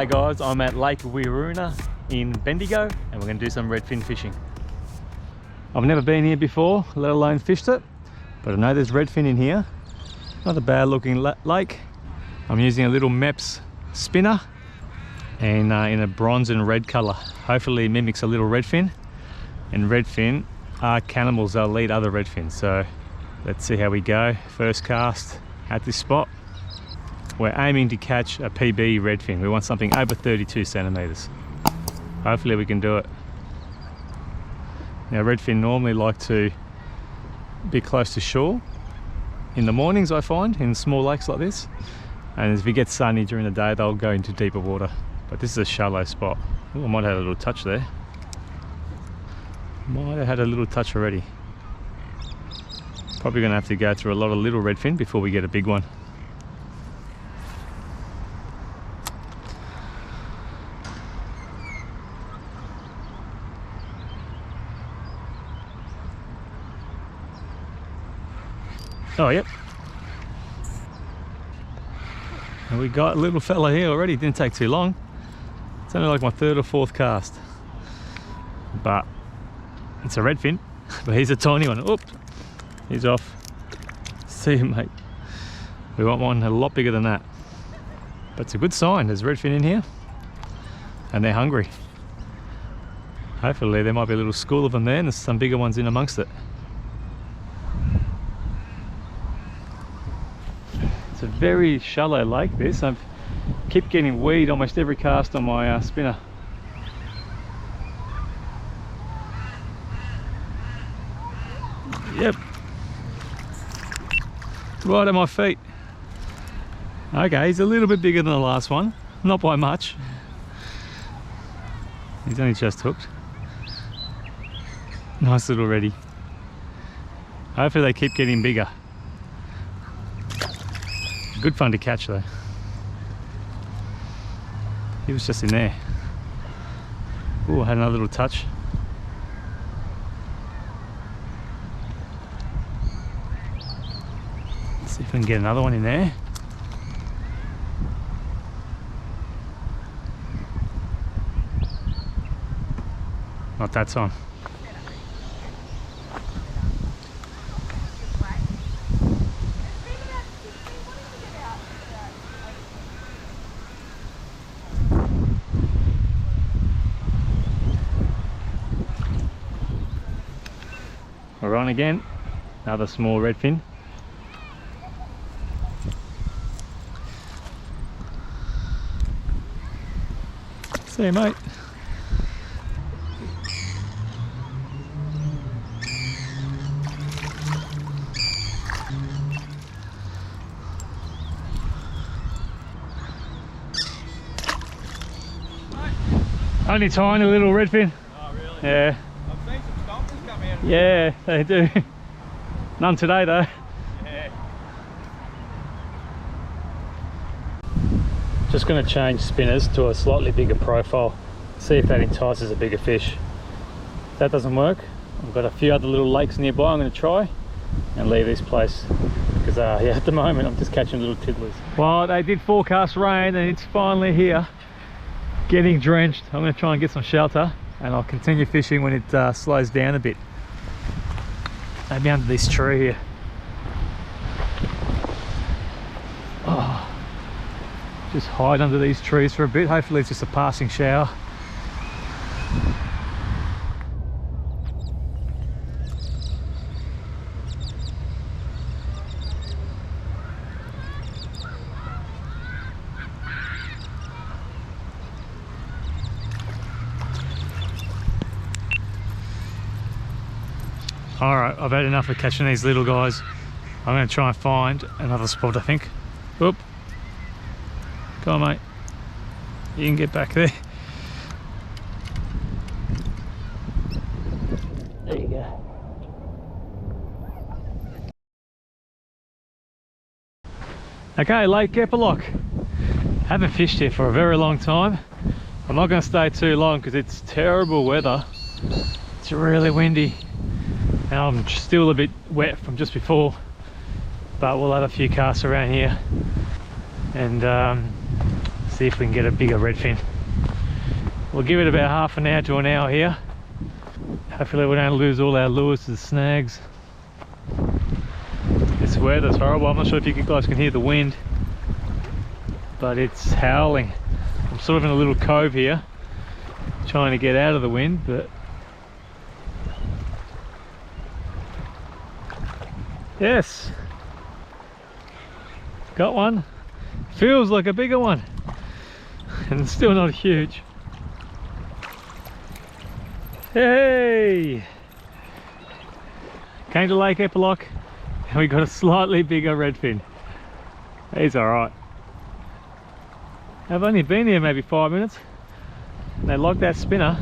G'day guys, I'm at Lake Wiruna in Bendigo and we're going to do some redfin fishing. I've never been here before, let alone fished it, but I know there's redfin in here. Not a bad looking lake. I'm using a little Meps spinner and in a bronze and red colour. Hopefully it mimics a little redfin, and redfin are cannibals, they'll eat other redfins. So let's see how we go. First cast at this spot. We're aiming to catch a PB redfin. We want something over 32 centimetres. Hopefully we can do it. Now redfin normally like to be close to shore in the mornings, I find, in small lakes like this. And if it gets sunny during the day, they'll go into deeper water. But this is a shallow spot. Ooh, I might have had a little touch there. Might have had a little touch already. Probably gonna have to go through a lot of little redfin before we get a big one. Oh, yep. And we got a little fella here already. Didn't take too long. It's only like my third or fourth cast. But it's a redfin. But he's a tiny one. Oops. He's off. See you, mate. We want one a lot bigger than that. But it's a good sign. There's redfin in here. And they're hungry. Hopefully there might be a little school of them there and there's some bigger ones in amongst it. It's a very shallow lake this. I keep getting weed almost every cast on my spinner. Yep. Right at my feet. Okay, he's a little bit bigger than the last one. Not by much. He's only just hooked. Nice little reddy. Hopefully they keep getting bigger. Good fun to catch though. He was just in there. Oh, I had another little touch. Let's see if we can get another one in there. Not that time. We're on again, another small redfin. See you, mate. Only tiny little redfin. Oh really? Yeah. I've seen some stompers come out. Yeah, they do. None today though. Yeah. Just going to change spinners to a slightly bigger profile. See if that entices a bigger fish. If that doesn't work, I've got a few other little lakes nearby I'm going to try and leave this place. Because yeah, at the moment I'm just catching little tiddlers. Well, they did forecast rain and it's finally here. Getting drenched. I'm going to try and get some shelter and I'll continue fishing when it slows down a bit. Maybe under this tree here. Oh, just hide under these trees for a bit. Hopefully it's just a passing shower. Alright, I've had enough of catching these little guys. I'm going to try and find another spot, I think. Whoop. Come on, mate. You can get back there. There you go. Okay, Lake Epilok. Haven't fished here for a very long time. I'm not going to stay too long because it's terrible weather. It's really windy. And I'm still a bit wet from just before, but we'll have a few casts around here and see see if we can get a bigger redfin. We'll give it about half an hour to an hour here. Hopefully we don't lose all our lures to the snags. This weather's horrible. I'm not sure if you guys can hear the wind, but it's howling. I'm sort of in a little cove here, trying to get out of the wind, but yes, got one. Feels like a bigger one, and it's still not huge. Hey! Came to Lake Epilock and we got a slightly bigger redfin. He's alright. I've only been here maybe 5 minutes. They like that spinner.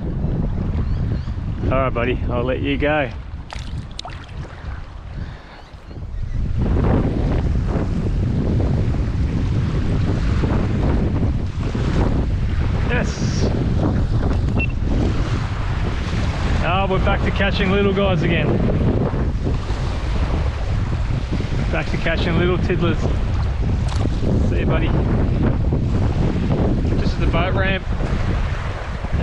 Alright buddy, I'll let you go. Yes! Oh, we're back to catching little guys again. Back to catching little tiddlers. See you buddy. This is the boat ramp.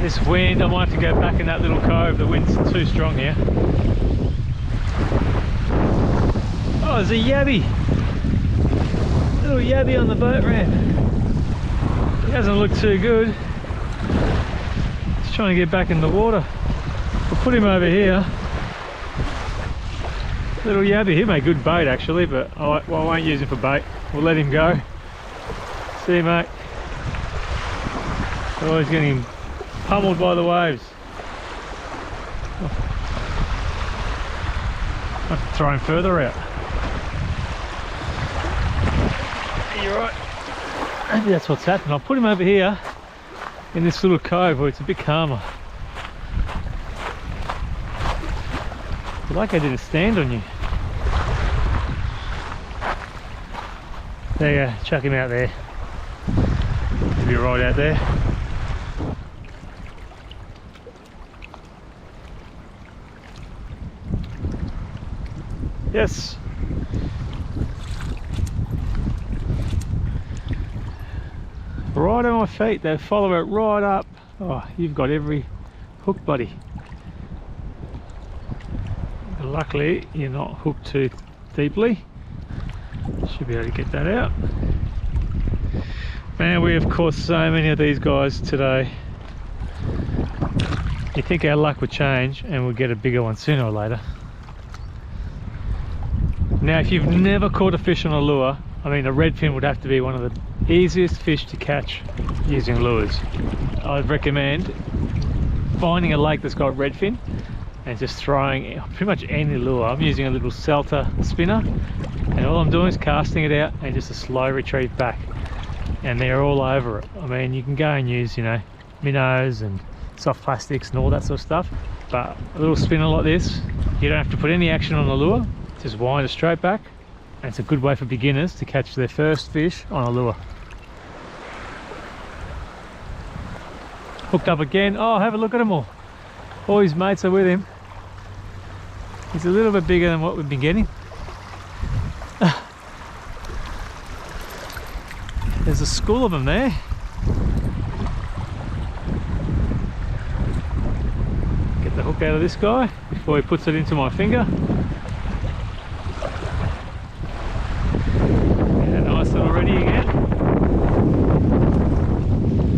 This wind, I might have to go back in that little cove. The wind's too strong here. Oh, there's a yabby. Little yabby on the boat ramp. He doesn't look too good. He's trying to get back in the water. We'll put him over here. Little yabby, he made good bait actually, but I won't use him for bait. We'll let him go. See you mate. Oh, he's getting pummeled by the waves. Oh. I have to throw him further out. You're right. Maybe that's what's happened. I'll put him over here in this little cove where it's a bit calmer. Like I did a stand on you. There you go, chuck him out there. He'll be right out there. Yes. Right on my feet, they follow it right up. Oh, you've got every hook buddy. Luckily you're not hooked too deeply. Should be able to get that out. Man, we have caught so many of these guys today. You think our luck would change and we'll get a bigger one sooner or later. Now if you've never caught a fish on a lure, I mean a redfin would have to be one of the easiest fish to catch using lures. I'd recommend finding a lake that's got redfin and just throwing pretty much any lure. I'm using a little Salter spinner and all I'm doing is casting it out and just a slow retrieve back, and they're all over it. I mean, you can go and use, you know, minnows and soft plastics and all that sort of stuff, but a little spinner like this, you don't have to put any action on the lure, just wind it straight back, and it's a good way for beginners to catch their first fish on a lure. Hooked up again. Oh, have a look at them all. All his mates are with him. He's a little bit bigger than what we've been getting. There's a school of them there. Get the hook out of this guy before he puts it into my finger. Yeah, nice little ready again.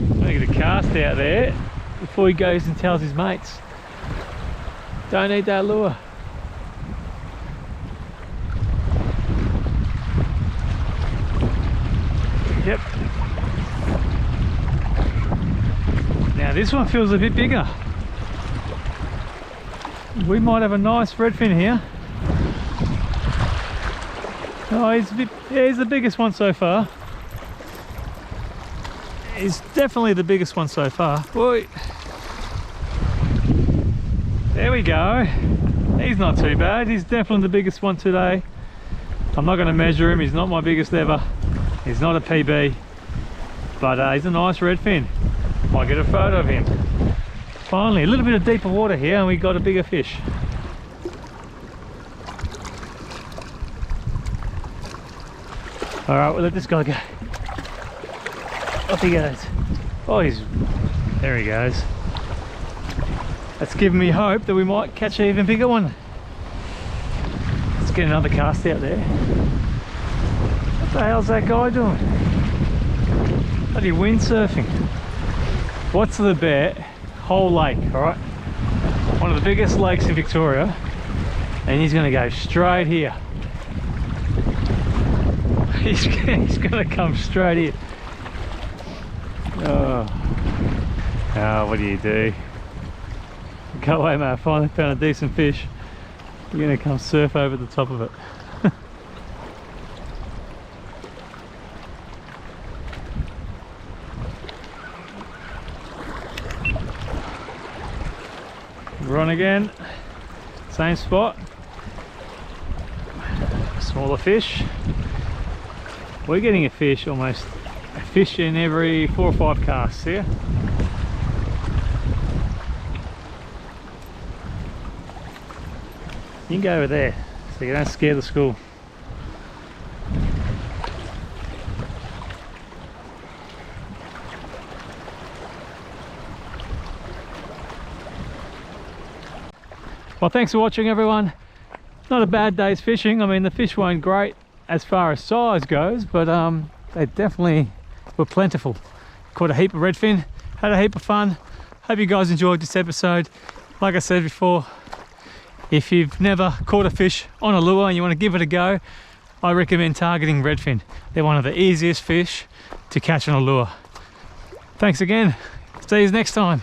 I'm gonna get a cast out there before he goes and tells his mates, don't eat that lure. Yep. Now this one feels a bit bigger. We might have a nice redfin here. Oh, he's a bit, yeah, he's the biggest one so far. He's definitely the biggest one so far. Boy. There we go. He's not too bad. He's definitely the biggest one today. I'm not going to measure him. He's not my biggest ever. He's not a PB, but he's a nice redfin. Might get a photo of him. Finally, a little bit of deeper water here and we got a bigger fish. All right, we'll let this guy go. Off he goes. Oh, there he goes. That's giving me hope that we might catch an even bigger one. Let's get another cast out there. What the hell's that guy doing? Bloody windsurfing. What's the bet? Whole lake, alright? One of the biggest lakes in Victoria. And he's gonna go straight here. He's gonna come straight here. Oh, what do? Go away, mate. I finally found a decent fish. You're gonna come surf over the top of it. We're on again. Same spot. Smaller fish. We're getting a fish almost. A fish in every 4 or 5 casts here. You can go over there so you don't scare the school. Well, thanks for watching, everyone. Not a bad day's fishing. I mean, the fish weren't great as far as size goes, but they definitely were plentiful. Caught a heap of redfin, had a heap of fun. Hope you guys enjoyed this episode. Like I said before, if you've never caught a fish on a lure and you want to give it a go, I recommend targeting redfin. They're one of the easiest fish to catch on a lure. Thanks again. See you next time.